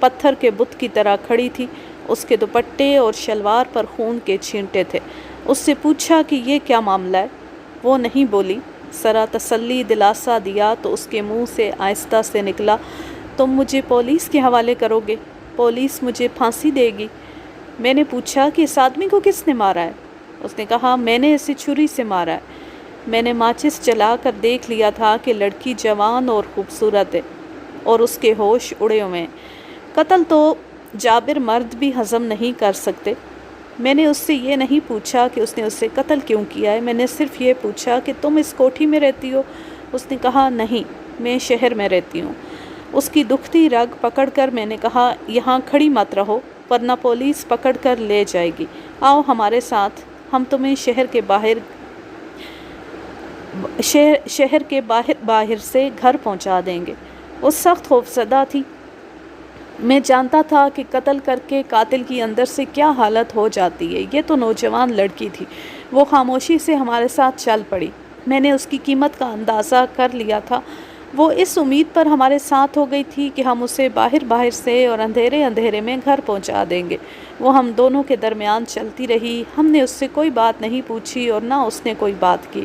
پتھر کے بت کی طرح کھڑی تھی۔ اس کے دوپٹے اور شلوار پر خون کے چھینٹے تھے۔ اس سے پوچھا کہ یہ کیا معاملہ ہے؟ وہ نہیں بولی۔ ذرا تسلی دلاسا دیا تو اس کے منہ سے آہستہ سے نکلا، تم مجھے پولیس کے حوالے کرو گے؟ پولیس مجھے پھانسی دے گی؟ میں نے پوچھا کہ اس آدمی کو کس نے مارا ہے؟ اس نے کہا میں نے اسے چھری سے مارا ہے۔ میں نے ماچس جلا کر دیکھ لیا تھا کہ لڑکی جوان اور خوبصورت ہے اور اس کے ہوش اڑے ہوئے ہیں۔ قتل تو جابر مرد بھی ہضم نہیں کر سکتے۔ میں نے اس سے یہ نہیں پوچھا کہ اس نے اسے قتل کیوں کیا ہے، میں نے صرف یہ پوچھا کہ تم اس کوٹھی میں رہتی ہو؟ اس نے کہا نہیں، میں شہر میں رہتی ہوں۔ اس کی دکھتی رگ پکڑ کر میں نے کہا یہاں کھڑی مت رہو ورنہ پولیس پکڑ کر لے جائے گی، آؤ ہمارے ساتھ، ہم تمہیں شہر کے باہر سے گھر پہنچا دیں گے۔ وہ سخت خوفزدہ تھی۔ میں جانتا تھا کہ قتل کر کے قاتل کی اندر سے کیا حالت ہو جاتی ہے۔ یہ تو نوجوان لڑکی تھی۔ وہ خاموشی سے ہمارے ساتھ چل پڑی۔ میں نے اس کی قیمت کا اندازہ کر لیا تھا۔ وہ اس امید پر ہمارے ساتھ ہو گئی تھی کہ ہم اسے باہر سے اور اندھیرے میں گھر پہنچا دیں گے۔ وہ ہم دونوں کے درمیان چلتی رہی۔ ہم نے اس سے کوئی بات نہیں پوچھی اور نہ اس نے کوئی بات کی۔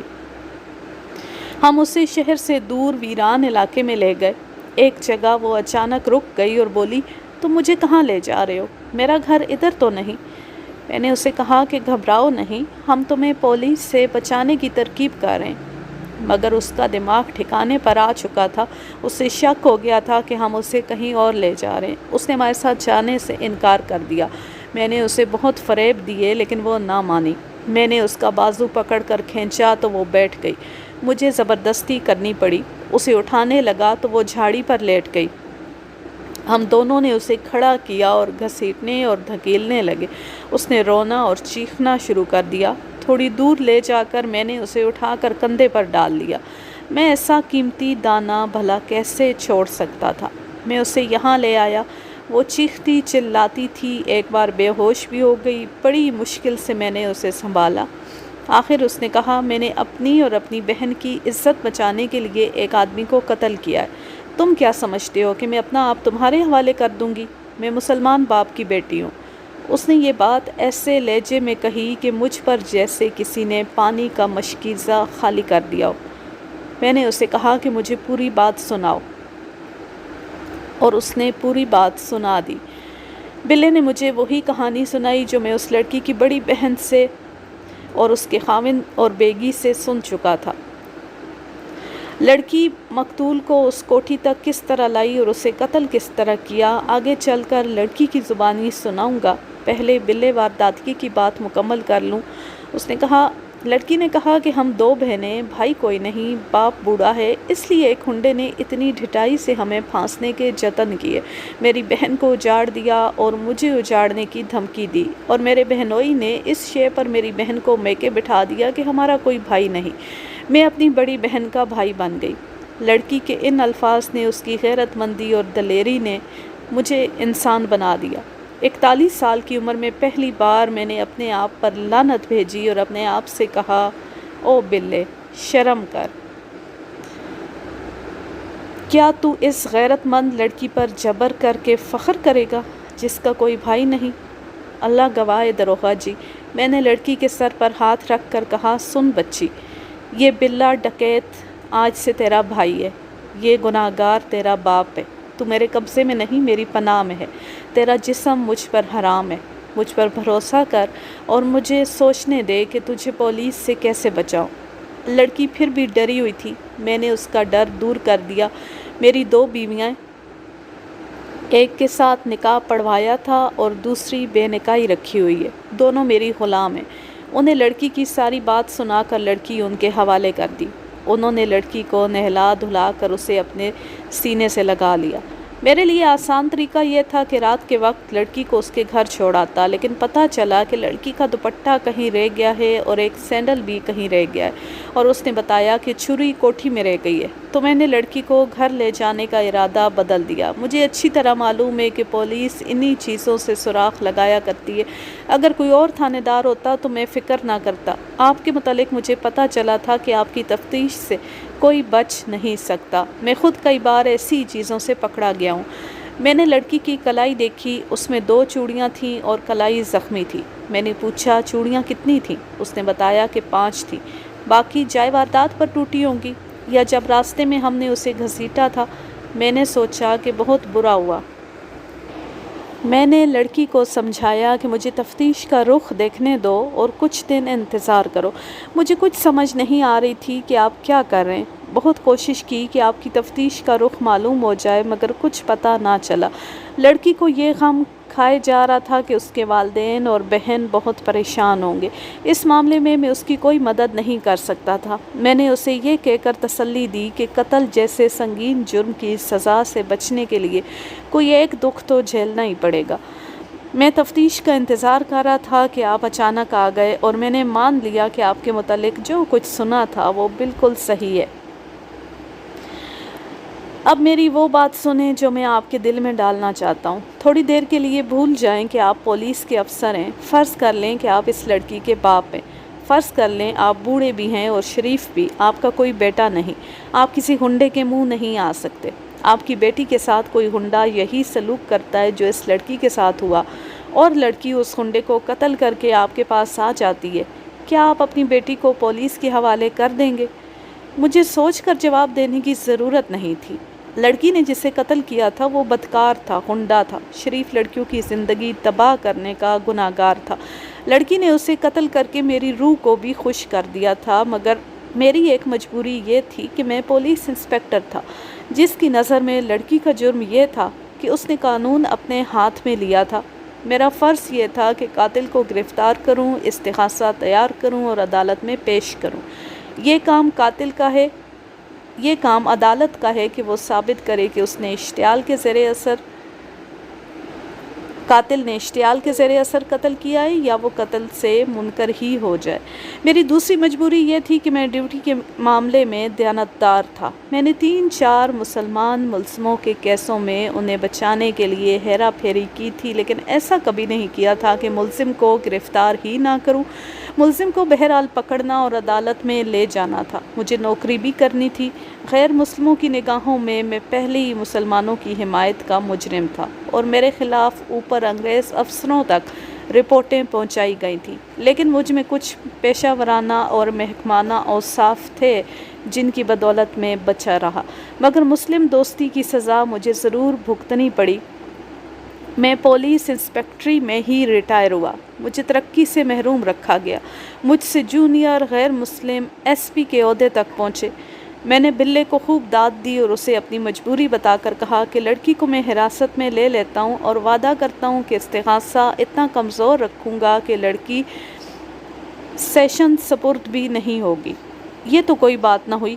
ہم اسے شہر سے دور ویران علاقے میں لے گئے۔ ایک جگہ وہ اچانک رک گئی اور بولی تم مجھے کہاں لے جا رہے ہو؟ میرا گھر ادھر تو نہیں۔ میں نے اسے کہا کہ گھبراؤ نہیں، ہم تمہیں پولیس سے بچانے کی ترکیب کر رہے ہیں۔ مگر اس کا دماغ ٹھکانے پر آ چکا تھا۔ اسے شک ہو گیا تھا کہ ہم اسے کہیں اور لے جا رہے ہیں۔ اس نے ہمارے ساتھ جانے سے انکار کر دیا۔ میں نے اسے بہت فریب دیے لیکن وہ نہ مانی۔ میں نے اس کا بازو پکڑ کر کھینچا تو وہ بیٹھ گئی۔ مجھے زبردستی کرنی پڑی۔ اسے اٹھانے لگا تو وہ جھاڑی پر لیٹ گئی۔ ہم دونوں نے اسے کھڑا کیا اور گھسیٹنے اور دھکیلنے لگے۔ اس نے رونا اور چیخنا شروع کر دیا۔ تھوڑی دور لے جا کر میں نے اسے اٹھا کر کندھے پر ڈال لیا۔ میں ایسا قیمتی دانہ بھلا کیسے چھوڑ سکتا تھا؟ میں اسے یہاں لے آیا۔ وہ چیختی چلاتی تھی، ایک بار بے ہوش بھی ہو گئی۔ بڑی مشکل سے میں نے اسے سنبھالا۔ آخر اس نے کہا میں نے اپنی اور اپنی بہن کی عزت بچانے کے لیے ایک آدمی کو قتل کیا ہے۔ تم کیا سمجھتے ہو کہ میں اپنا آپ تمہارے حوالے کر دوں گی؟ میں مسلمان باپ کی بیٹی ہوں۔ اس نے یہ بات ایسے لہجے میں کہی کہ مجھ پر جیسے کسی نے پانی کا مشکیزہ خالی کر دیا ہو۔ میں نے اسے کہا کہ مجھے پوری بات سناؤ، اور اس نے پوری بات سنا دی۔ بلے نے مجھے وہی کہانی سنائی جو میں اس لڑکی کی بڑی بہن سے اور اس کے خاوند اور بیگی سے سن چکا تھا۔ لڑکی مقتول کو اس کوٹھی تک کس طرح لائی اور اسے قتل کس طرح کیا، آگے چل کر لڑکی کی زبانی سناؤں گا۔ پہلے بلے وارداتگی کی بات مکمل کر لوں۔ اس نے کہا لڑکی نے کہا کہ ہم دو بہنیں، بھائی کوئی نہیں، باپ بوڑھا ہے، اس لیے ایک ہنڈے نے اتنی ڈھٹائی سے ہمیں پھانسنے کے جتن کیے، میری بہن کو اجاڑ دیا اور مجھے اجاڑنے کی دھمکی دی، اور میرے بہنوئی نے اس شے پر میری بہن کو میکے بٹھا دیا کہ ہمارا کوئی بھائی نہیں۔ میں اپنی بڑی بہن کا بھائی بن گئی۔ لڑکی کے ان الفاظ نے، اس کی غیرت مندی اور دلیری نے مجھے انسان بنا دیا۔ 41 سال کی عمر میں پہلی بار میں نے اپنے آپ پر لعنت بھیجی اور اپنے آپ سے کہا او بلے، شرم کر۔ کیا تو اس غیرت مند لڑکی پر جبر کر کے فخر کرے گا جس کا کوئی بھائی نہیں؟ اللہ گواہ دروغا جی، میں نے لڑکی کے سر پر ہاتھ رکھ کر کہا سن بچی، یہ بلا ڈکیت آج سے تیرا بھائی ہے، یہ گناہگار تیرا باپ ہے، تو میرے قبضے میں نہیں، میری پناہ میں ہے، تیرا جسم مجھ پر حرام ہے، مجھ پر بھروسہ کر اور مجھے سوچنے دے کہ تجھے پولیس سے کیسے بچاؤں۔ لڑکی پھر بھی ڈری ہوئی تھی۔ میں نے اس کا ڈر دور کر دیا۔ میری 2 بیویاں، ایک کے ساتھ نکاح پڑھوایا تھا اور دوسری بے نکاحی رکھی ہوئی ہے، دونوں میری غلام ہیں۔ انہیں لڑکی کی ساری بات سنا کر لڑکی ان کے حوالے کر دی۔ انہوں نے لڑکی کو نہلا دھلا کر اسے اپنے سینے سے لگا لیا۔ میرے لیے آسان طریقہ یہ تھا کہ رات کے وقت لڑکی کو اس کے گھر چھوڑ آتا، لیکن پتہ چلا کہ لڑکی کا دوپٹہ کہیں رہ گیا ہے اور ایک سینڈل بھی کہیں رہ گیا ہے، اور اس نے بتایا کہ چھری کوٹھی میں رہ گئی ہے، تو میں نے لڑکی کو گھر لے جانے کا ارادہ بدل دیا۔ مجھے اچھی طرح معلوم ہے کہ پولیس انہی چیزوں سے سراغ لگایا کرتی ہے۔ اگر کوئی اور تھانے دار ہوتا تو میں فکر نہ کرتا۔ آپ کے متعلق مجھے پتہ چلا تھا کہ آپ کی تفتیش سے کوئی بچ نہیں سکتا۔ میں خود کئی بار ایسی چیزوں سے پکڑا گیا ہوں۔ میں نے لڑکی کی کلائی دیکھی، اس میں 2 چوڑیاں تھیں اور کلائی زخمی تھی۔ میں نے پوچھا چوڑیاں کتنی تھیں؟ اس نے بتایا کہ 5 تھیں، باقی جائے واردات پر ٹوٹی ہوں گی یا جب راستے میں ہم نے اسے گھسیٹا تھا۔ میں نے سوچا کہ بہت برا ہوا۔ میں نے لڑکی کو سمجھایا کہ مجھے تفتیش کا رخ دیکھنے دو اور کچھ دن انتظار کرو۔ مجھے کچھ سمجھ نہیں آ رہی تھی کہ آپ کیا کر رہے ہیں۔ بہت کوشش کی کہ آپ کی تفتیش کا رخ معلوم ہو جائے مگر کچھ پتہ نہ چلا۔ لڑکی کو یہ غم کھائے جا رہا تھا کہ اس کے والدین اور بہن بہت پریشان ہوں گے۔ اس معاملے میں اس کی کوئی مدد نہیں کر سکتا تھا۔ میں نے اسے یہ کہہ کر تسلی دی کہ قتل جیسے سنگین جرم کی سزا سے بچنے کے لیے کوئی ایک دکھ تو جھیلنا ہی پڑے گا۔ میں تفتیش کا انتظار کر رہا تھا کہ آپ اچانک آ گئے اور میں نے مان لیا کہ آپ کے متعلق جو کچھ سنا تھا وہ بالکل صحیح ہے۔ اب میری وہ بات سنیں جو میں آپ کے دل میں ڈالنا چاہتا ہوں۔ تھوڑی دیر کے لیے بھول جائیں کہ آپ پولیس کے افسر ہیں۔ فرض کر لیں کہ آپ اس لڑکی کے باپ ہیں۔ فرض کر لیں آپ بوڑھے بھی ہیں اور شریف بھی، آپ کا کوئی بیٹا نہیں۔ آپ کسی ہنڈے کے منہ نہیں آ سکتے۔ آپ کی بیٹی کے ساتھ کوئی ہنڈا یہی سلوک کرتا ہے جو اس لڑکی کے ساتھ ہوا اور لڑکی اس ہنڈے کو قتل کر کے آپ کے پاس آ جاتی ہے، کیا آپ اپنی بیٹی کو پولیس کے حوالے کر دیں گے؟ مجھے سوچ کر جواب دینے کی ضرورت نہیں تھی۔ لڑکی نے جسے قتل کیا تھا وہ بدکار تھا، ہنڈا تھا، شریف لڑکیوں کی زندگی تباہ کرنے کا گناہگار تھا۔ لڑکی نے اسے قتل کر کے میری روح کو بھی خوش کر دیا تھا، مگر میری ایک مجبوری یہ تھی کہ میں پولیس انسپکٹر تھا جس کی نظر میں لڑکی کا جرم یہ تھا کہ اس نے قانون اپنے ہاتھ میں لیا تھا۔ میرا فرض یہ تھا کہ قاتل کو گرفتار کروں، استغاثہ تیار کروں اور عدالت میں پیش کروں۔ یہ کام عدالت کا ہے کہ وہ ثابت کرے کہ قاتل نے اشتعال کے زیر اثر قتل کیا ہے یا وہ قتل سے منکر ہی ہو جائے۔ میری دوسری مجبوری یہ تھی کہ میں ڈیوٹی کے معاملے میں دیانتدار تھا۔ میں نے 3-4 مسلمان ملزموں کے کیسوں میں انہیں بچانے کے لیے ہیرا پھیری کی تھی، لیکن ایسا کبھی نہیں کیا تھا کہ ملزم کو گرفتار ہی نہ کروں۔ ملزم کو بہرحال پکڑنا اور عدالت میں لے جانا تھا۔ مجھے نوکری بھی کرنی تھی۔ غیر مسلموں کی نگاہوں میں پہلے ہی مسلمانوں کی حمایت کا مجرم تھا اور میرے خلاف اوپر انگریز افسروں تک رپورٹیں پہنچائی گئی تھیں، لیکن مجھ میں کچھ پیشہ ورانہ اور محکمانہ اوصاف تھے جن کی بدولت میں بچا رہا، مگر مسلم دوستی کی سزا مجھے ضرور بھگتنی پڑی۔ میں پولیس انسپکٹری میں ہی ریٹائر ہوا۔ مجھے ترقی سے محروم رکھا گیا۔ مجھ سے جونیئر غیر مسلم ایس پی کے عہدے تک پہنچے۔ میں نے بلے کو خوب داد دی اور اسے اپنی مجبوری بتا کر کہا کہ لڑکی کو میں حراست میں لے لیتا ہوں اور وعدہ کرتا ہوں کہ استغاثہ اتنا کمزور رکھوں گا کہ لڑکی سیشن سپرد بھی نہیں ہوگی۔ یہ تو کوئی بات نہ ہوئی۔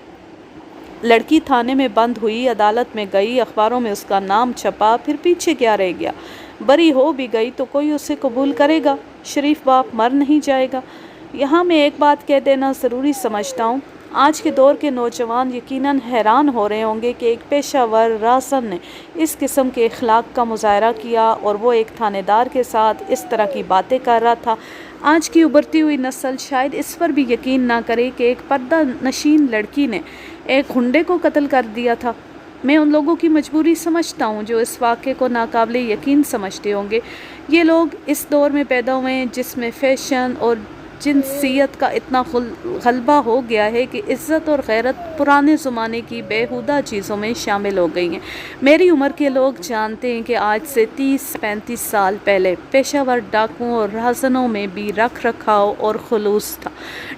لڑکی تھانے میں بند ہوئی، عدالت میں گئی، اخباروں میں اس کا نام چھپا، پھر پیچھے کیا رہ گیا؟ بری ہو بھی گئی تو کوئی اسے قبول کرے گا؟ شریف باپ مر نہیں جائے گا؟ یہاں میں ایک بات کہہ دینا ضروری سمجھتا ہوں۔ آج کے دور کے نوجوان یقیناً حیران ہو رہے ہوں گے کہ ایک پیشہ ور رہزن نے اس قسم کے اخلاق کا مظاہرہ کیا اور وہ ایک تھانے دار کے ساتھ اس طرح کی باتیں کر رہا تھا۔ آج کی ابھرتی ہوئی نسل شاید اس پر بھی یقین نہ کرے کہ ایک پردہ نشین لڑکی نے ایک ہنڈے کو قتل کر دیا تھا۔ میں ان لوگوں کی مجبوری سمجھتا ہوں جو اس واقعے کو ناقابل یقین سمجھتے ہوں گے۔ یہ لوگ اس دور میں پیدا ہوئے ہیں جس میں فیشن اور جنسیت کا اتنا غلبہ ہو گیا ہے کہ عزت اور غیرت پرانے زمانے کی بیہودہ چیزوں میں شامل ہو گئی ہیں۔ میری عمر کے لوگ جانتے ہیں کہ آج سے 30-35 سال پہلے پیشہ ور ڈاکوؤں اور رہزنوں میں بھی رکھ رکھاؤ اور خلوص تھا۔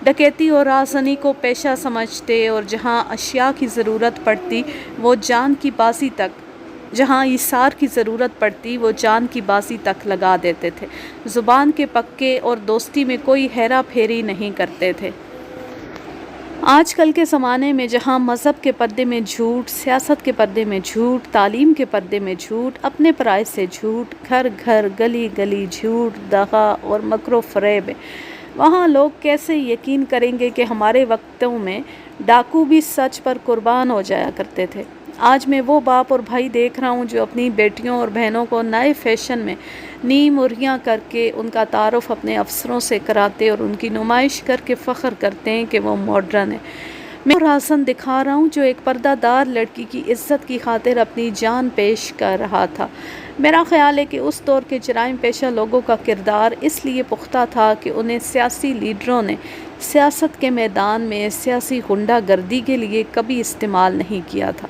ڈکیتی اور رہزنی کو پیشہ سمجھتے اور جہاں اشیاء کی ضرورت پڑتی وہ جان کی بازی تک جہاں ایثار کی ضرورت پڑتی وہ جان کی بازی تک لگا دیتے تھے۔ زبان کے پکے اور دوستی میں کوئی ہیرا پھیری نہیں کرتے تھے۔ آج کل کے زمانے میں جہاں مذہب کے پردے میں جھوٹ، سیاست کے پردے میں جھوٹ، تعلیم کے پردے میں جھوٹ، اپنے پرائے سے جھوٹ، گھر گھر گلی گلی جھوٹ، دغا اور مکر و فریب ہے، وہاں لوگ کیسے یقین کریں گے کہ ہمارے وقتوں میں ڈاکو بھی سچ پر قربان ہو جایا کرتے تھے۔ آج میں وہ باپ اور بھائی دیکھ رہا ہوں جو اپنی بیٹیوں اور بہنوں کو نئے فیشن میں نیم اریاں کر کے ان کا تعارف اپنے افسروں سے کراتے اور ان کی نمائش کر کے فخر کرتے ہیں کہ وہ ماڈرن ہیں۔ میں وہ راسن دکھا رہا ہوں جو ایک پردہ دار لڑکی کی عزت کی خاطر اپنی جان پیش کر رہا تھا۔ میرا خیال ہے کہ اس دور کے جرائم پیشہ لوگوں کا کردار اس لیے پختہ تھا کہ انہیں سیاسی لیڈروں نے سیاست کے میدان میں سیاسی غنڈہ گردی کے لیے کبھی استعمال نہیں کیا تھا۔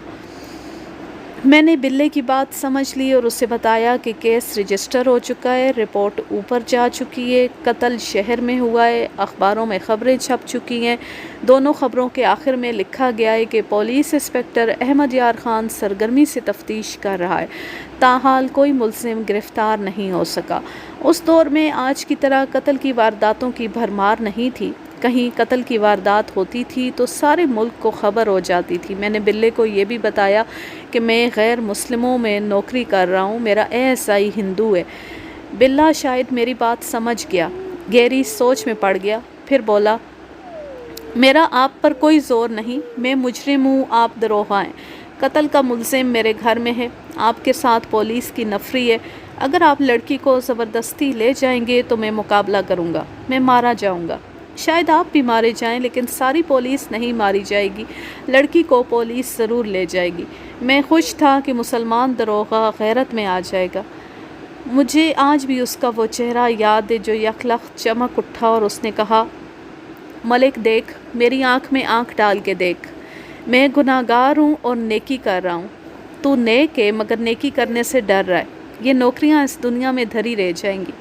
میں نے بلے کی بات سمجھ لی اور اسے بتایا کہ کیس رجسٹر ہو چکا ہے، رپورٹ اوپر جا چکی ہے، قتل شہر میں ہوا ہے، اخباروں میں خبریں چھپ چکی ہیں، دونوں خبروں کے آخر میں لکھا گیا ہے کہ پولیس انسپکٹر احمد یار خان سرگرمی سے تفتیش کر رہا ہے، تاحال کوئی ملزم گرفتار نہیں ہو سکا۔ اس دور میں آج کی طرح قتل کی وارداتوں کی بھرمار نہیں تھی۔ کہیں قتل کی واردات ہوتی تھی تو سارے ملک کو خبر ہو جاتی تھی۔ میں نے بلے کو یہ بھی بتایا کہ میں غیر مسلموں میں نوکری کر رہا ہوں، میرا ASI ہندو ہے۔ بلا شاید میری بات سمجھ گیا، گہری سوچ میں پڑ گیا، پھر بولا، میرا آپ پر کوئی زور نہیں، میں مجرم ہوں، آپ دروغہ ہیں۔ قتل کا ملزم میرے گھر میں ہے، آپ کے ساتھ پولیس کی نفری ہے۔ اگر آپ لڑکی کو زبردستی لے جائیں گے تو میں مقابلہ کروں گا، میں مارا جاؤں گا۔ شاید آپ بھی مارے جائیں لیکن ساری پولیس نہیں ماری جائے گی، لڑکی کو پولیس ضرور لے جائے گی۔ میں خوش تھا کہ مسلمان دروغہ غیرت میں آ جائے گا۔ مجھے آج بھی اس کا وہ چہرہ یاد ہے جو یکلخت چمک اٹھا اور اس نے کہا، ملک دیکھ، میری آنکھ میں آنکھ ڈال کے دیکھ، میں گناہ گار ہوں اور نیکی کر رہا ہوں۔ تو نیک ہے مگر نیکی کرنے سے ڈر رہا ہے، یہ نوکریاں اس دنیا میں دھری رہ جائیں گی۔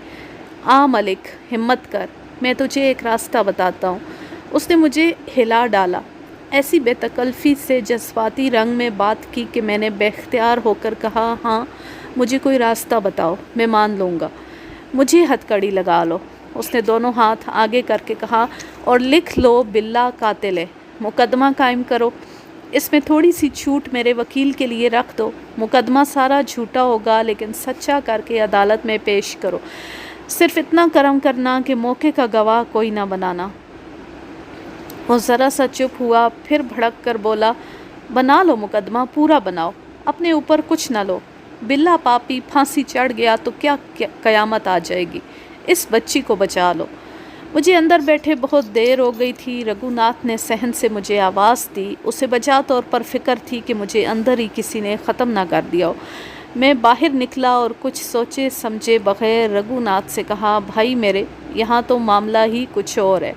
آ ملک، ہمت کر، میں تجھے ایک راستہ بتاتا ہوں۔ اس نے مجھے ہلا ڈالا، ایسی بے تکلفی سے جذباتی رنگ میں بات کی کہ میں نے بے اختیار ہو کر کہا، ہاں مجھے کوئی راستہ بتاؤ، میں مان لوں گا، مجھے ہتھ کڑی لگا لو۔ اس نے دونوں ہاتھ آگے کر کے کہا، اور لکھ لو بلا قاتل ہے، مقدمہ قائم کرو، اس میں تھوڑی سی چھوٹ میرے وکیل کے لیے رکھ دو، مقدمہ سارا جھوٹا ہوگا لیکن سچا کر کے عدالت میں پیش کرو، صرف اتنا کرم کرنا کہ موقع کا گواہ کوئی نہ بنانا۔ وہ ذرا سا چپ ہوا، پھر بھڑک کر بولا، بنا لو مقدمہ، پورا بناؤ، اپنے اوپر کچھ نہ لو، بلا پاپی پھانسی چڑھ گیا تو کیا قیامت آ جائے گی، اس بچی کو بچا لو۔ مجھے اندر بیٹھے بہت دیر ہو گئی تھی۔ رگھو ناتھ نے صحن سے مجھے آواز دی، اسے بجا طور پر فکر تھی کہ مجھے اندر ہی کسی نے ختم نہ کر دیا ہو۔ میں باہر نکلا اور کچھ سوچے سمجھے بغیر رگھو ناتھ سے کہا، بھائی میرے، یہاں تو معاملہ ہی کچھ اور ہے،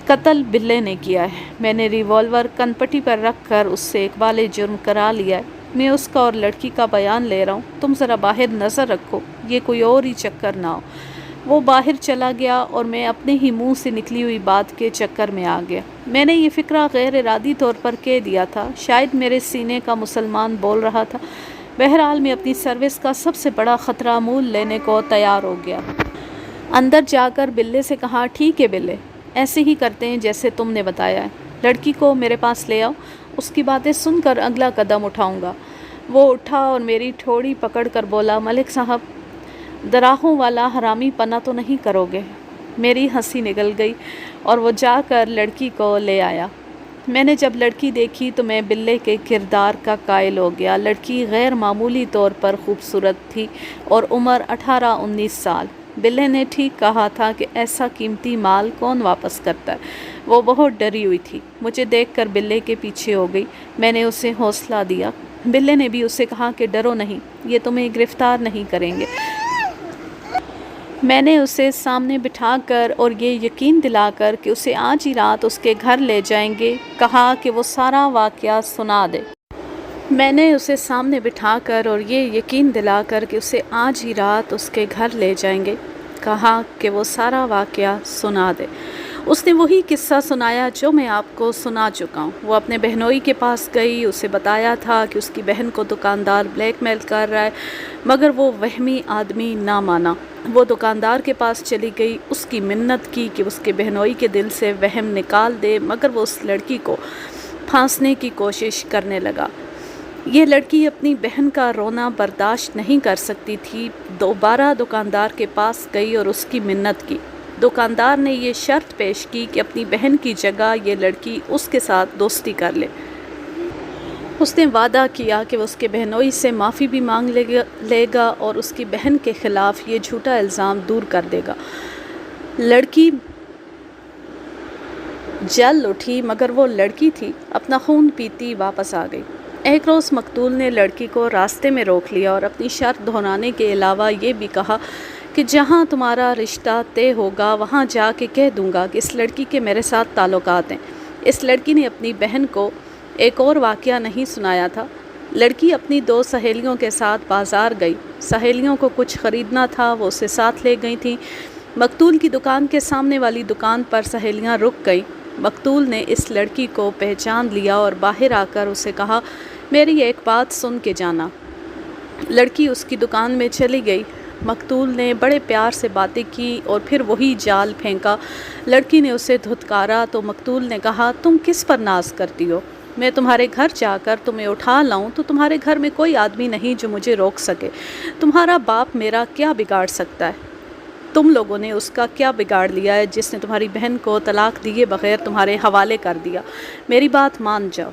قتل بلے نے کیا ہے۔ میں نے ریوالور کن پٹی پر رکھ کر اس سے اقبال جرم کرا لیا ہے، میں اس کا اور لڑکی کا بیان لے رہا ہوں، تم ذرا باہر نظر رکھو، یہ کوئی اور ہی چکر نہ ہو۔ وہ باہر چلا گیا اور میں اپنے ہی منہ سے نکلی ہوئی بات کے چکر میں آ گیا۔ میں نے یہ فکرہ غیر ارادی طور پر کہہ دیا تھا، شاید میرے سینے کا مسلمان بول رہا تھا۔ بہرحال میں اپنی سروس کا سب سے بڑا خطرہ مول لینے کو تیار ہو گیا۔ اندر جا کر بلے سے کہا، ٹھیک ہے بلے، ایسے ہی کرتے ہیں جیسے تم نے بتایا ہے، لڑکی کو میرے پاس لے آؤ، اس کی باتیں سن کر اگلا قدم اٹھاؤں گا۔ وہ اٹھا اور میری ٹھوڑی پکڑ کر بولا، ملک صاحب، دراہوں والا حرامی پنا تو نہیں کرو گے؟ میری ہنسی نکل گئی اور وہ جا کر لڑکی کو لے آیا۔ میں نے جب لڑکی دیکھی تو میں بلے کے کردار کا قائل ہو گیا۔ لڑکی غیر معمولی طور پر خوبصورت تھی اور عمر 18-19 سال۔ بلے نے ٹھیک کہا تھا کہ ایسا قیمتی مال کون واپس کرتا ہے۔ وہ بہت ڈری ہوئی تھی، مجھے دیکھ کر بلے کے پیچھے ہو گئی۔ میں نے اسے حوصلہ دیا۔ بلے نے بھی اسے کہا کہ ڈرو نہیں، یہ تمہیں گرفتار نہیں کریں گے۔ میں نے اسے سامنے بٹھا کر اور یہ یقین دلا کر کہ اسے آج ہی رات اس کے گھر لے جائیں گے، کہا کہ وہ سارا واقعہ سنا دے۔ میں نے اسے سامنے بٹھا کر اور یہ یقین دلا کر کہ اسے آج ہی رات اس کے گھر لے جائیں گے، کہا کہ وہ سارا واقعہ سنا دے۔ اس نے وہی قصہ سنایا جو میں آپ کو سنا چکا ہوں۔ وہ اپنے بہنوئی کے پاس گئی، اسے بتایا تھا کہ اس کی بہن کو دکاندار بلیک میل کر رہا ہے، مگر وہ وہمی آدمی نہ مانا۔ وہ دکاندار کے پاس چلی گئی، اس کی منت کی کہ اس کے بہنوئی کے دل سے وہم نکال دے، مگر وہ اس لڑکی کو پھانسنے کی کوشش کرنے لگا۔ یہ لڑکی اپنی بہن کا رونا برداشت نہیں کر سکتی تھی، دوبارہ دکاندار کے پاس گئی اور اس کی منت کی۔ دکاندار نے یہ شرط پیش کی کہ اپنی بہن کی جگہ یہ لڑکی اس کے ساتھ دوستی کر لے۔ اس نے وعدہ کیا کہ وہ اس کے بہنوئی سے معافی بھی مانگ لے گا اور اس کی بہن کے خلاف یہ جھوٹا الزام دور کر دے گا۔ لڑکی جل اٹھی مگر وہ لڑکی تھی، اپنا خون پیتی واپس آ گئی۔ ایک روز مقتول نے لڑکی کو راستے میں روک لیا اور اپنی شرط دہرانے کے علاوہ یہ بھی کہا کہ جہاں تمہارا رشتہ طے ہوگا وہاں جا کے کہہ دوں گا کہ اس لڑکی کے میرے ساتھ تعلقات ہیں۔ اس لڑکی نے اپنی بہن کو ایک اور واقعہ نہیں سنایا تھا۔ لڑکی اپنی 2 سہیلیوں کے ساتھ بازار گئی۔ سہیلیوں کو کچھ خریدنا تھا، وہ اسے ساتھ لے گئی تھیں۔ مقتول کی دکان کے سامنے والی دکان پر سہیلیاں رک گئیں۔ مقتول نے اس لڑکی کو پہچان لیا اور باہر آ کر اسے کہا، میری ایک بات سن کے جانا۔ لڑکی اس کی دکان میں چلی گئی۔ مقتول نے بڑے پیار سے باتیں کی اور پھر وہی جال پھینکا۔ لڑکی نے اسے دھتکارا تو مقتول نے کہا، تم کس پر ناز کرتی ہو؟ میں تمہارے گھر جا کر تمہیں اٹھا لاؤں تو تمہارے گھر میں کوئی آدمی نہیں جو مجھے روک سکے۔ تمہارا باپ میرا کیا بگاڑ سکتا ہے؟ تم لوگوں نے اس کا کیا بگاڑ لیا ہے جس نے تمہاری بہن کو طلاق دیے بغیر تمہارے حوالے کر دیا؟ میری بات مان جاؤ۔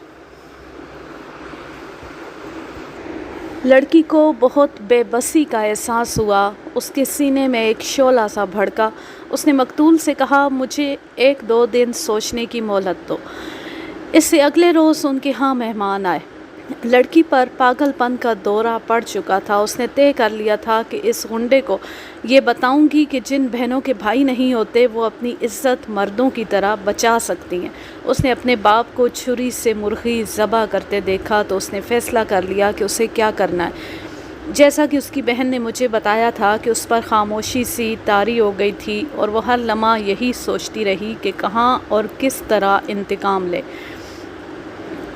لڑکی کو بہت بے بسی کا احساس ہوا، اس کے سینے میں ایک شعلہ سا بھڑکا۔ اس نے مقتول سے کہا، مجھے 1-2 دن سوچنے کی مہلت دو۔ اس سے اگلے روز ان کے ہاں مہمان آئے۔ لڑکی پر پاگل پن کا دورہ پڑ چکا تھا۔ اس نے طے کر لیا تھا کہ اس غنڈے کو یہ بتاؤں گی کہ جن بہنوں کے بھائی نہیں ہوتے وہ اپنی عزت مردوں کی طرح بچا سکتی ہیں۔ اس نے اپنے باپ کو چھری سے مرغی ذبح کرتے دیکھا تو اس نے فیصلہ کر لیا کہ اسے کیا کرنا ہے۔ جیسا کہ اس کی بہن نے مجھے بتایا تھا کہ اس پر خاموشی سی طاری ہو گئی تھی اور وہ ہر لمحہ یہی سوچتی رہی کہ کہاں اور کس طرح انتقام لے۔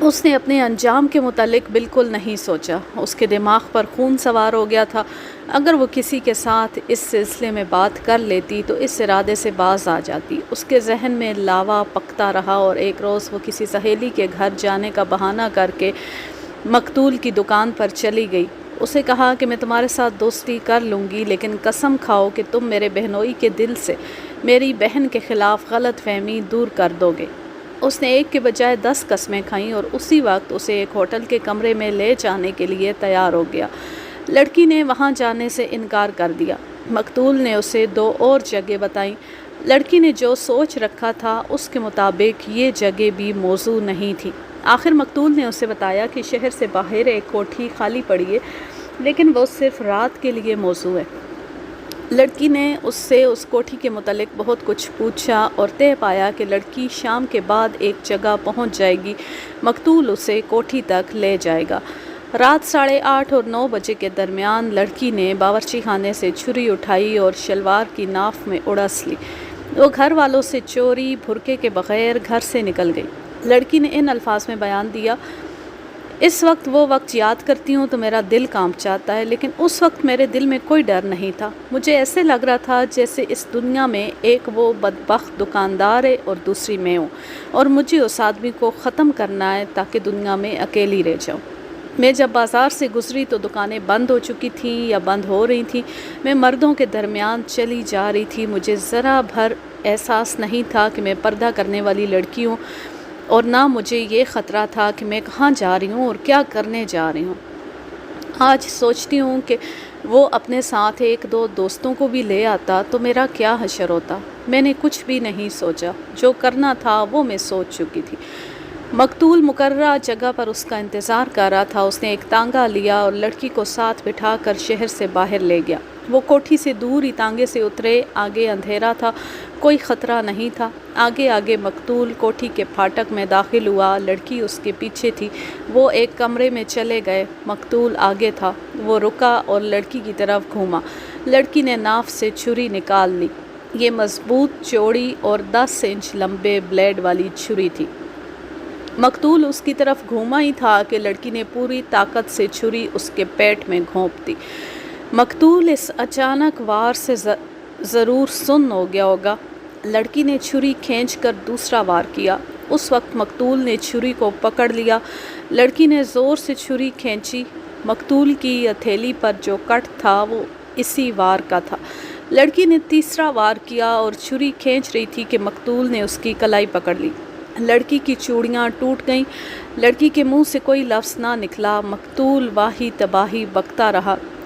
اس نے اپنے انجام کے متعلق بالکل نہیں سوچا۔ اس کے دماغ پر خون سوار ہو گیا تھا۔ اگر وہ کسی کے ساتھ اس سلسلے میں بات کر لیتی تو اس ارادے سے باز آ جاتی۔ اس کے ذہن میں لاوا پکتا رہا اور ایک روز وہ کسی سہیلی کے گھر جانے کا بہانہ کر کے مقتول کی دکان پر چلی گئی۔ اسے کہا کہ میں تمہارے ساتھ دوستی کر لوں گی لیکن قسم کھاؤ کہ تم میرے بہنوئی کے دل سے میری بہن کے خلاف غلط فہمی دور کر دو گے۔ اس نے 1 کے بجائے 10 قسمیں کھائیں اور اسی وقت اسے ایک ہوٹل کے کمرے میں لے جانے کے لیے تیار ہو گیا۔ لڑکی نے وہاں جانے سے انکار کر دیا۔ مقتول نے اسے 2 اور جگہ بتائیں۔ لڑکی نے جو سوچ رکھا تھا اس کے مطابق یہ جگہ بھی موزوں نہیں تھی۔ آخر مقتول نے اسے بتایا کہ شہر سے باہر ایک کوٹھی خالی پڑی ہے لیکن وہ صرف رات کے لیے موزوں ہے۔ لڑکی نے اس سے اس کوٹھی کے متعلق بہت کچھ پوچھا اور طے پایا کہ لڑکی شام کے بعد ایک جگہ پہنچ جائے گی۔ مقتول اسے کوٹھی تک لے جائے گا۔ رات 8:30 اور 9 بجے کے درمیان لڑکی نے باورچی خانے سے چھری اٹھائی اور شلوار کی ناف میں اڑس لی۔ وہ گھر والوں سے چوری بھرکے کے بغیر گھر سے نکل گئی۔ لڑکی نے ان الفاظ میں بیان دیا، اس وقت وہ وقت یاد کرتی ہوں تو میرا دل کانپ جاتا ہے، لیکن اس وقت میرے دل میں کوئی ڈر نہیں تھا۔ مجھے ایسے لگ رہا تھا جیسے اس دنیا میں ایک وہ بدبخت دکاندار ہے اور دوسری میں ہوں، اور مجھے اس آدمی کو ختم کرنا ہے تاکہ دنیا میں اکیلی رہ جاؤں۔ میں جب بازار سے گزری تو دکانیں بند ہو چکی تھیں یا بند ہو رہی تھیں۔ میں مردوں کے درمیان چلی جا رہی تھی۔ مجھے ذرا بھر احساس نہیں تھا کہ میں پردہ کرنے والی لڑکی ہوں، اور نہ مجھے یہ خطرہ تھا کہ میں کہاں جا رہی ہوں اور کیا کرنے جا رہی ہوں۔ آج سوچتی ہوں کہ وہ اپنے ساتھ 1-2 دوستوں کو بھی لے آتا تو میرا کیا حشر ہوتا۔ میں نے کچھ بھی نہیں سوچا، جو کرنا تھا وہ میں سوچ چکی تھی۔ مقتول مقررہ جگہ پر اس کا انتظار کر رہا تھا۔ اس نے ایک تانگا لیا اور لڑکی کو ساتھ بٹھا کر شہر سے باہر لے گیا۔ وہ کوٹھی سے دور ہی تانگے سے اترے۔ آگے اندھیرا تھا، کوئی خطرہ نہیں تھا۔ آگے آگے مقتول کوٹھی کے پھاٹک میں داخل ہوا۔ لڑکی اس کے پیچھے تھی۔ وہ ایک کمرے میں چلے گئے۔ مقتول آگے تھا۔ وہ رکا اور لڑکی کی طرف گھوما۔ لڑکی نے ناف سے چھری نکال لی۔ یہ مضبوط، چوڑی اور 10 انچ لمبے بلیڈ والی چھری تھی۔ مقتول اس کی طرف گھوما ہی تھا کہ لڑکی نے پوری طاقت سے چھری اس کے پیٹ میں گھونپ دی۔ مقتول اس اچانک وار سے ضرور سن ہو گیا ہوگا۔ لڑکی نے چھری کھینچ کر دوسرا وار کیا۔ اس وقت مقتول نے چھری کو پکڑ لیا۔ لڑکی نے زور سے چھری کھینچی۔ مقتول کی ہتھیلی پر جو کٹ تھا وہ اسی وار کا تھا۔ لڑکی نے تیسرا وار کیا اور چھری کھینچ رہی تھی کہ مقتول نے اس کی کلائی پکڑ لی۔ لڑکی کی چوڑیاں ٹوٹ گئیں۔ لڑکی کے منہ سے کوئی لفظ نہ نکلا۔ مقتول واہی تباہی بکتا رہا۔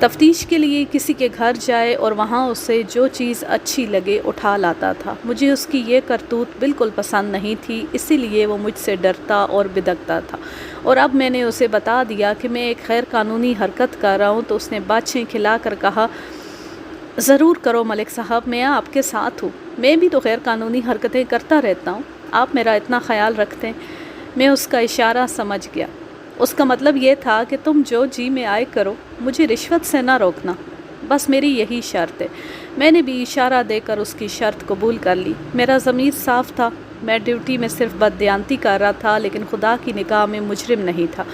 تفتیش کے لیے کسی کے گھر جائے اور وہاں اسے جو چیز اچھی لگے اٹھا لاتا تھا۔ مجھے اس کی یہ کرتوت بالکل پسند نہیں تھی، اسی لیے وہ مجھ سے ڈرتا اور بدکتا تھا، اور اب میں نے اسے بتا دیا کہ میں ایک غیر قانونی حرکت کر رہا ہوں تو اس نے باچھیں کھلا کر کہا، ضرور کرو ملک صاحب، میں آپ کے ساتھ ہوں، میں بھی تو غیر قانونی حرکتیں کرتا رہتا ہوں، آپ میرا اتنا خیال رکھتے ہیں۔ میں اس کا اشارہ سمجھ گیا، اس کا مطلب یہ تھا کہ تم جو جی میں آئے کرو، مجھے رشوت سے نہ روکنا، بس میری یہی شرط ہے۔ میں نے بھی اشارہ دے کر اس کی شرط قبول کر لی۔ میرا ضمیر صاف تھا، میں ڈیوٹی میں صرف بددیانتی کر رہا تھا، لیکن خدا کی نگاہ میں مجرم نہیں تھا۔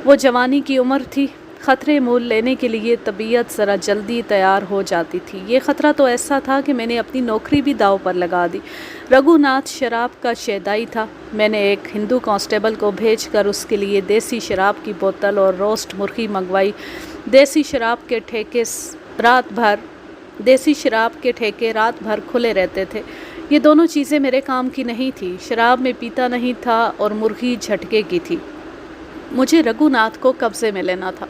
وہ جوانی کی عمر تھی، خطرے مول لینے کے لیے طبیعت ذرا جلدی تیار ہو جاتی تھی۔ یہ خطرہ تو ایسا تھا کہ میں نے اپنی نوکری بھی داؤ پر لگا دی۔ رگھو ناتھ شراب کا شیدائی تھا۔ میں نے ایک ہندو کانسٹیبل کو بھیج کر اس کے لیے دیسی شراب کی بوتل اور روسٹ مرغی منگوائی۔ دیسی شراب کے ٹھیکے رات بھر کھلے رہتے تھے۔ یہ دونوں چیزیں میرے کام کی نہیں تھی۔ شراب میں پیتا نہیں تھا اور مرغی جھٹکے کی تھی۔ مجھے رگھو ناتھ کو قبضے میں لینا تھا۔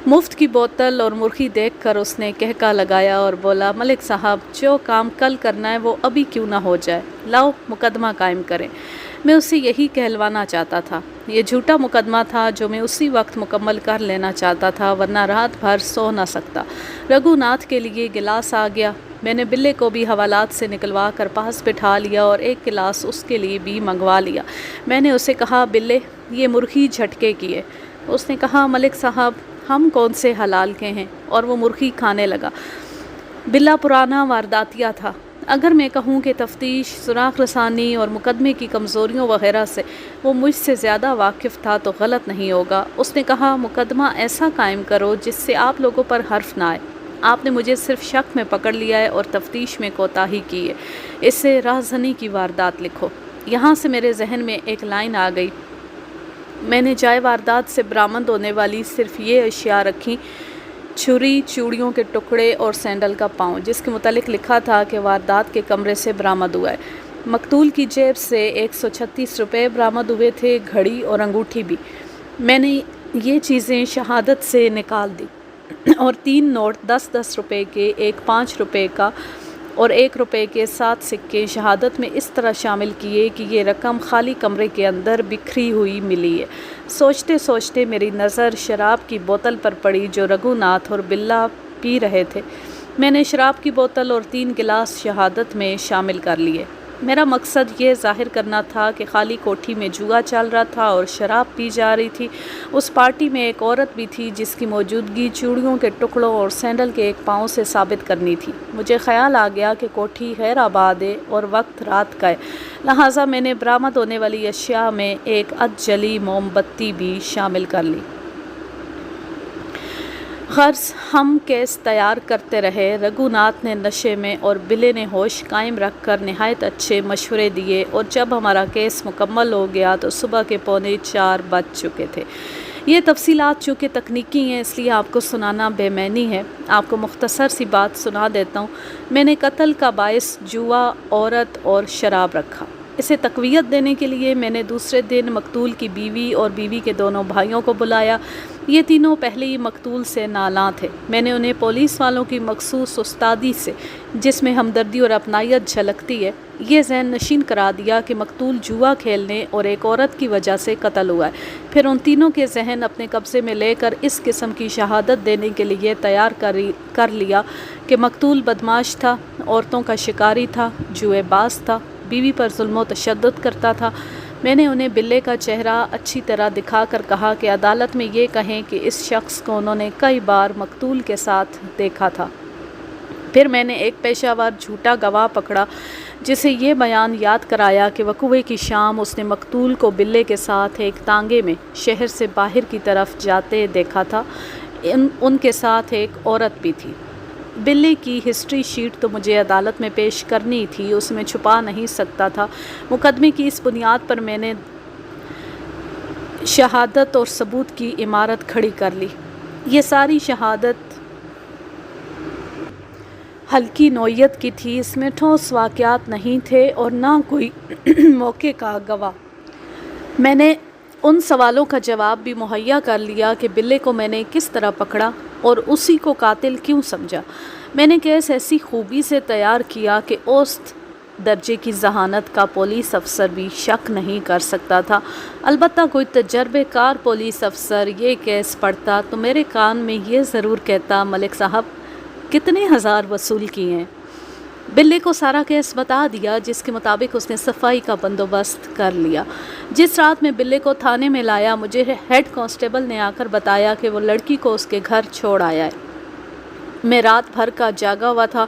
مفت کی بوتل اور مرغی دیکھ کر اس نے کہکا لگایا اور بولا، ملک صاحب، جو کام کل کرنا ہے وہ ابھی کیوں نہ ہو جائے، لاؤ مقدمہ قائم کریں۔ میں اسے یہی کہلوانا چاہتا تھا۔ یہ جھوٹا مقدمہ تھا جو میں اسی وقت مکمل کر لینا چاہتا تھا، ورنہ رات بھر سو نہ سکتا۔ رگھو ناتھ کے لیے گلاس آ گیا۔ میں نے بلے کو بھی حوالات سے نکلوا کر پاس بٹھا لیا اور ایک گلاس اس کے لیے بھی منگوا لیا۔ میں نے اسے کہا، بلے، یہ مرغی جھٹکے کی ہے۔ اس نے کہا، ملک صاحب، ہم کون سے حلال کے ہیں، اور وہ مرغی کھانے لگا۔ بلا پرانا وارداتیہ تھا۔ اگر میں کہوں کہ تفتیش، سراغ رسانی اور مقدمے کی کمزوریوں وغیرہ سے وہ مجھ سے زیادہ واقف تھا تو غلط نہیں ہوگا۔ اس نے کہا، مقدمہ ایسا قائم کرو جس سے آپ لوگوں پر حرف نہ آئے۔ آپ نے مجھے صرف شک میں پکڑ لیا ہے اور تفتیش میں کوتاہی کی ہے۔ اسے راہزنی کی واردات لکھو۔ یہاں سے میرے ذہن میں ایک لائن آ گئی۔ میں نے جائے واردات سے برآمد ہونے والی صرف یہ اشیاء رکھیں، چھری، چوڑیوں کے ٹکڑے اور سینڈل کا پاؤں، جس کے متعلق لکھا تھا کہ واردات کے کمرے سے برآمد ہوا ہے۔ مقتول کی جیب سے 136 روپے برآمد ہوئے تھے، گھڑی اور انگوٹھی بھی۔ میں نے یہ چیزیں شہادت سے نکال دی اور 3 نوٹ 10-10 روپے کے، ایک 5 روپے کا اور 1 روپے کے 7 سکے شہادت میں اس طرح شامل کیے کہ یہ رقم خالی کمرے کے اندر بکھری ہوئی ملی ہے۔ سوچتے سوچتے میری نظر شراب کی بوتل پر پڑی جو رگھو ناتھ اور بلا پی رہے تھے۔ میں نے شراب کی بوتل اور 3 گلاس شہادت میں شامل کر لیے۔ میرا مقصد یہ ظاہر کرنا تھا کہ خالی کوٹھی میں جوا چل رہا تھا اور شراب پی جا رہی تھی۔ اس پارٹی میں ایک عورت بھی تھی جس کی موجودگی چوڑیوں کے ٹکڑوں اور سینڈل کے ایک پاؤں سے ثابت کرنی تھی۔ مجھے خیال آ گیا کہ کوٹھی خیر آباد ہے اور وقت رات کا ہے، لہٰذا میں نے برآمد ہونے والی اشیاء میں ایک ادھ جلی موم بتی بھی شامل کر لی۔ غرض ہم کیس تیار کرتے رہے۔ رگھو ناتھ نے نشے میں اور بلے نے ہوش قائم رکھ کر نہایت اچھے مشورے دیے، اور جب ہمارا کیس مکمل ہو گیا تو صبح کے 3:45 بج چکے تھے۔ یہ تفصیلات چونکہ تکنیکی ہیں اس لیے آپ کو سنانا بے معنی ہے۔ آپ کو مختصر سی بات سنا دیتا ہوں۔ میں نے قتل کا باعث جوا، عورت اور شراب رکھا۔ اسے تقویت دینے کے لیے میں نے دوسرے دن مقتول کی بیوی اور بیوی کے دونوں بھائیوں کو بلایا۔ یہ تینوں پہلے ہی مقتول سے نالاں تھے۔ میں نے انہیں پولیس والوں کی مخصوص استادی سے، جس میں ہمدردی اور اپنائیت جھلکتی ہے، یہ ذہن نشین کرا دیا کہ مقتول جوا کھیلنے اور ایک عورت کی وجہ سے قتل ہوا ہے۔ پھر ان تینوں کے ذہن اپنے قبضے میں لے کر اس قسم کی شہادت دینے کے لیے تیار کر لیا کہ مقتول بدماش تھا، عورتوں کا شکاری تھا، جوئے باز تھا، بیوی پر ظلم و تشدد کرتا تھا۔ میں نے انہیں بلے کا چہرہ اچھی طرح دکھا کر کہا کہ عدالت میں یہ کہیں کہ اس شخص کو انہوں نے کئی بار مقتول کے ساتھ دیکھا تھا۔ پھر میں نے ایک پیشہ ور جھوٹا گواہ پکڑا جسے یہ بیان یاد کرایا کہ وقوعے کی شام اس نے مقتول کو بلے کے ساتھ ایک تانگے میں شہر سے باہر کی طرف جاتے دیکھا تھا۔ ان کے ساتھ ایک عورت بھی تھی۔ بلے کی ہسٹری شیٹ تو مجھے عدالت میں پیش کرنی تھی، اس میں چھپا نہیں سکتا تھا۔ مقدمے کی اس بنیاد پر میں نے شہادت اور ثبوت کی عمارت کھڑی کر لی۔ یہ ساری شہادت ہلکی نوعیت کی تھی، اس میں ٹھوس واقعات نہیں تھے اور نہ کوئی موقع کا گواہ۔ میں نے ان سوالوں کا جواب بھی مہیا کر لیا کہ بلے کو میں نے کس طرح پکڑا، اور اسی کو قاتل کیوں سمجھا؟ میں نے کیس ایسی خوبی سے تیار کیا کہ اوسط درجے کی ذہانت کا پولیس افسر بھی شک نہیں کر سکتا تھا۔ البتہ کوئی تجربے کار پولیس افسر یہ کیس پڑھتا تو میرے کان میں یہ ضرور کہتا، ملک صاحب کتنے ہزار وصول کیے ہیں۔ بلے کو سارا کیس بتا دیا، جس کے مطابق اس نے صفائی کا بندوبست کر لیا۔ جس رات میں بلے کو تھانے میں لایا، مجھے ہیڈ کانسٹیبل نے آ کر بتایا کہ وہ لڑکی کو اس کے گھر چھوڑ آیا ہے۔ میں رات بھر کا جاگا ہوا تھا۔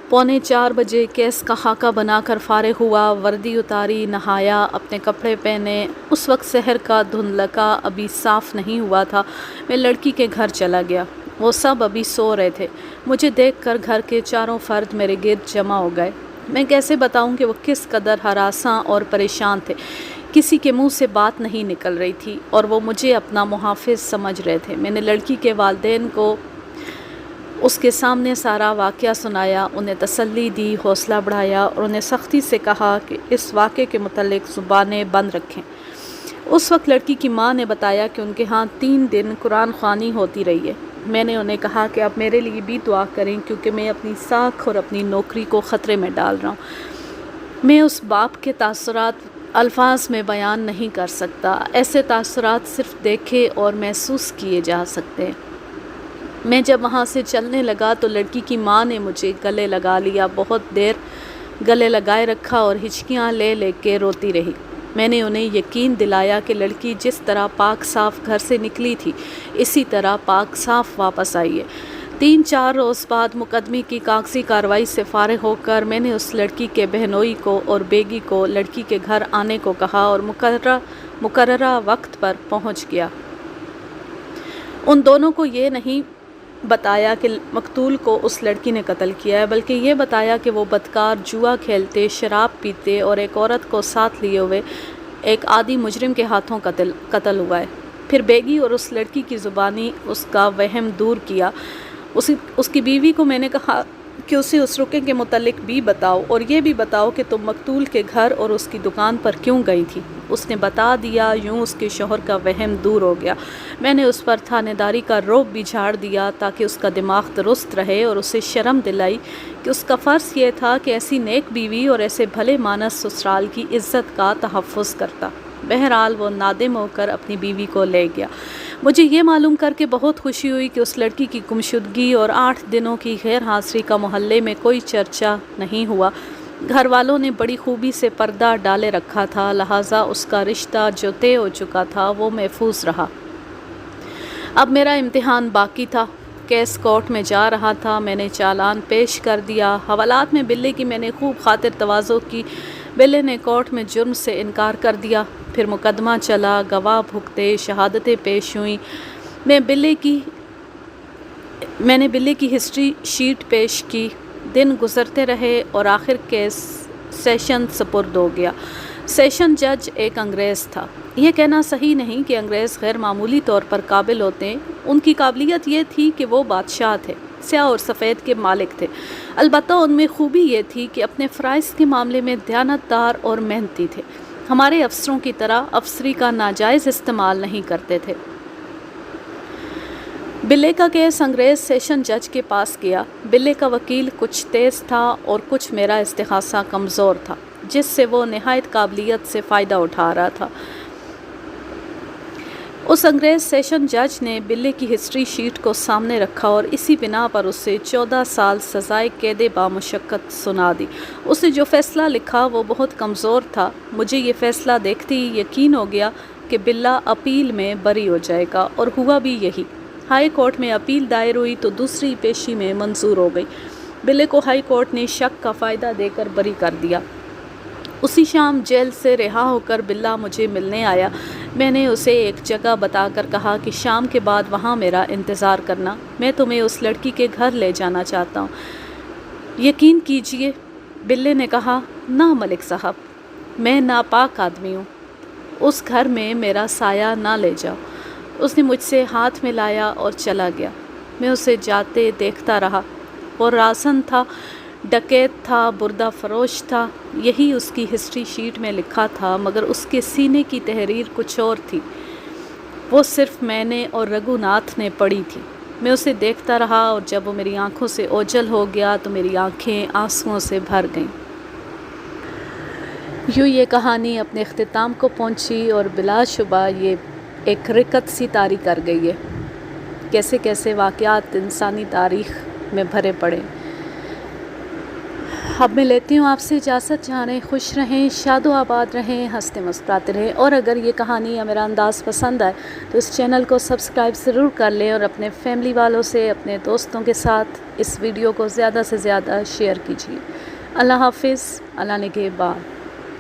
3:45 بجے کیس کا خاکہ بنا کر فارغ ہوا، وردی اتاری، نہایا، اپنے کپڑے پہنے۔ اس وقت سحر کا دھندلکا ابھی صاف نہیں ہوا تھا۔ میں لڑکی کے گھر چلا گیا۔ وہ سب ابھی سو رہے تھے۔ مجھے دیکھ کر گھر کے چاروں فرد میرے گرد جمع ہو گئے۔ میں کیسے بتاؤں کہ وہ کس قدر ہراساں اور پریشان تھے۔ کسی کے منہ سے بات نہیں نکل رہی تھی اور وہ مجھے اپنا محافظ سمجھ رہے تھے۔ میں نے لڑکی کے والدین کو اس کے سامنے سارا واقعہ سنایا، انہیں تسلی دی، حوصلہ بڑھایا اور انہیں سختی سے کہا کہ اس واقعے کے متعلق زبانیں بند رکھیں۔ اس وقت لڑکی کی ماں نے بتایا کہ ان کے ہاں 3 دن قرآن خوانی ہوتی رہی ہے۔ میں نے انہیں کہا کہ آپ میرے لیے بھی دعا کریں، کیونکہ میں اپنی ساکھ اور اپنی نوکری کو خطرے میں ڈال رہا ہوں۔ میں اس باپ کے تاثرات الفاظ میں بیان نہیں کر سکتا۔ ایسے تاثرات صرف دیکھے اور محسوس کیے جا سکتے ہیں۔ میں جب وہاں سے چلنے لگا تو لڑکی کی ماں نے مجھے گلے لگا لیا، بہت دیر گلے لگائے رکھا اور ہچکیاں لے لے کے روتی رہی۔ میں نے انہیں یقین دلایا کہ لڑکی جس طرح پاک صاف گھر سے نکلی تھی، اسی طرح پاک صاف واپس آئی ہے۔ 3-4 روز بعد مقدمے کی کاغذی کارروائی سے فارغ ہو کر میں نے اس لڑکی کے بہنوئی کو اور بیگی کو لڑکی کے گھر آنے کو کہا اور مقررہ وقت پر پہنچ گیا۔ ان دونوں کو یہ نہیں بتایا کہ مقتول کو اس لڑکی نے قتل کیا ہے، بلکہ یہ بتایا کہ وہ بدکار جوا کھیلتے، شراب پیتے اور ایک عورت کو ساتھ لیے ہوئے ایک عادی مجرم کے ہاتھوں قتل ہوا ہے۔ پھر بیگی اور اس لڑکی کی زبانی اس کا وہم دور کیا۔ اس کی بیوی کو میں نے کہا کہ اسے اس رقعے کے متعلق بھی بتاؤ اور یہ بھی بتاؤ کہ تم مقتول کے گھر اور اس کی دکان پر کیوں گئی تھی۔ اس نے بتا دیا۔ یوں اس کے شوہر کا وہم دور ہو گیا۔ میں نے اس پر تھانے داری کا رعب بھی جھاڑ دیا تاکہ اس کا دماغ درست رہے، اور اسے شرم دلائی کہ اس کا فرض یہ تھا کہ ایسی نیک بیوی اور ایسے بھلے مانس سسرال کی عزت کا تحفظ کرتا۔ بہرحال وہ نادم ہو کر اپنی بیوی کو لے گیا۔ مجھے یہ معلوم کر کے بہت خوشی ہوئی کہ اس لڑکی کی گمشدگی اور 8 دنوں کی غیر حاضری کا محلے میں کوئی چرچا نہیں ہوا۔ گھر والوں نے بڑی خوبی سے پردہ ڈالے رکھا تھا، لہٰذا اس کا رشتہ جو طے ہو چکا تھا وہ محفوظ رہا۔ اب میرا امتحان باقی تھا۔ کیس کورٹ میں جا رہا تھا۔ میں نے چالان پیش کر دیا۔ حوالات میں بلے کی میں نے خوب خاطر تواضع کی۔ بلے نے کورٹ میں جرم سے انکار کر دیا۔ پھر مقدمہ چلا، گواہ بھگتے، شہادتیں پیش ہوئیں۔ میں نے بلے کی ہسٹری شیٹ پیش کی۔ دن گزرتے رہے اور آخر کیس سیشن سپرد ہو گیا۔ سیشن جج ایک انگریز تھا۔ یہ کہنا صحیح نہیں کہ انگریز غیر معمولی طور پر قابل ہوتے ہیں۔ ان کی قابلیت یہ تھی کہ وہ بادشاہ تھے، سیاہ اور سفید کے مالک تھے۔ البتہ ان میں خوبی یہ تھی کہ اپنے فرائض کے معاملے میں دیانتدار اور محنتی تھے۔ ہمارے افسروں کی طرح افسری کا ناجائز استعمال نہیں کرتے تھے۔ بلے کا کیس انگریز سیشن جج کے پاس گیا۔ بلے کا وکیل کچھ تیز تھا اور کچھ میرا استحاضہ کمزور تھا، جس سے وہ نہایت قابلیت سے فائدہ اٹھا رہا تھا۔ اس انگریز سیشن جج نے بلے کی ہسٹری شیٹ کو سامنے رکھا اور اسی بنا پر اسے 14 سال سزائے قید بامشقت سنا دی۔ اس نے جو فیصلہ لکھا وہ بہت کمزور تھا۔ مجھے یہ فیصلہ دیکھتے ہی یقین ہو گیا کہ بلہ اپیل میں بری ہو جائے گا، اور ہوا بھی یہی۔ ہائی کورٹ میں اپیل دائر ہوئی تو دوسری پیشی میں منظور ہو گئی۔ بلے کو ہائی کورٹ نے شک کا فائدہ دے کر بری کر دیا۔ اسی شام جیل سے رہا ہو کر بلہ مجھے ملنے آیا۔ میں نے اسے ایک جگہ بتا کر کہا کہ شام کے بعد وہاں میرا انتظار کرنا، میں تمہیں اس لڑکی کے گھر لے جانا چاہتا ہوں۔ یقین کیجئے، بلے نے کہا، نہ ملک صاحب، میں ناپاک آدمی ہوں، اس گھر میں میرا سایہ نہ لے جاؤ۔ اس نے مجھ سے ہاتھ ملایا اور چلا گیا۔ میں اسے جاتے دیکھتا رہا۔ وہ رازن تھا، ڈکیت تھا، بردہ فروش تھا، یہی اس کی ہسٹری شیٹ میں لکھا تھا، مگر اس کے سینے کی تحریر کچھ اور تھی۔ وہ صرف میں نے اور رگھو ناتھ نے پڑھی تھی۔ میں اسے دیکھتا رہا اور جب وہ میری آنکھوں سے اوجھل ہو گیا تو میری آنکھیں آنسوؤں سے بھر گئیں۔ یوں یہ کہانی اپنے اختتام کو پہنچی اور بلا شبہ یہ ایک رکت سی طاری کر گئی ہے۔ کیسے کیسے واقعات انسانی تاریخ میں بھرے پڑے۔ اب میں لیتی ہوں آپ سے اجازت، جہاں رہیں خوش رہیں، شاد و آباد رہیں، ہنستے مسکراتے رہیں، اور اگر یہ کہانی یا میرا انداز پسند آئے تو اس چینل کو سبسکرائب ضرور کر لیں اور اپنے فیملی والوں سے، اپنے دوستوں کے ساتھ اس ویڈیو کو زیادہ سے زیادہ شیئر کیجیے۔ اللہ حافظ، اللہ نگہبان۔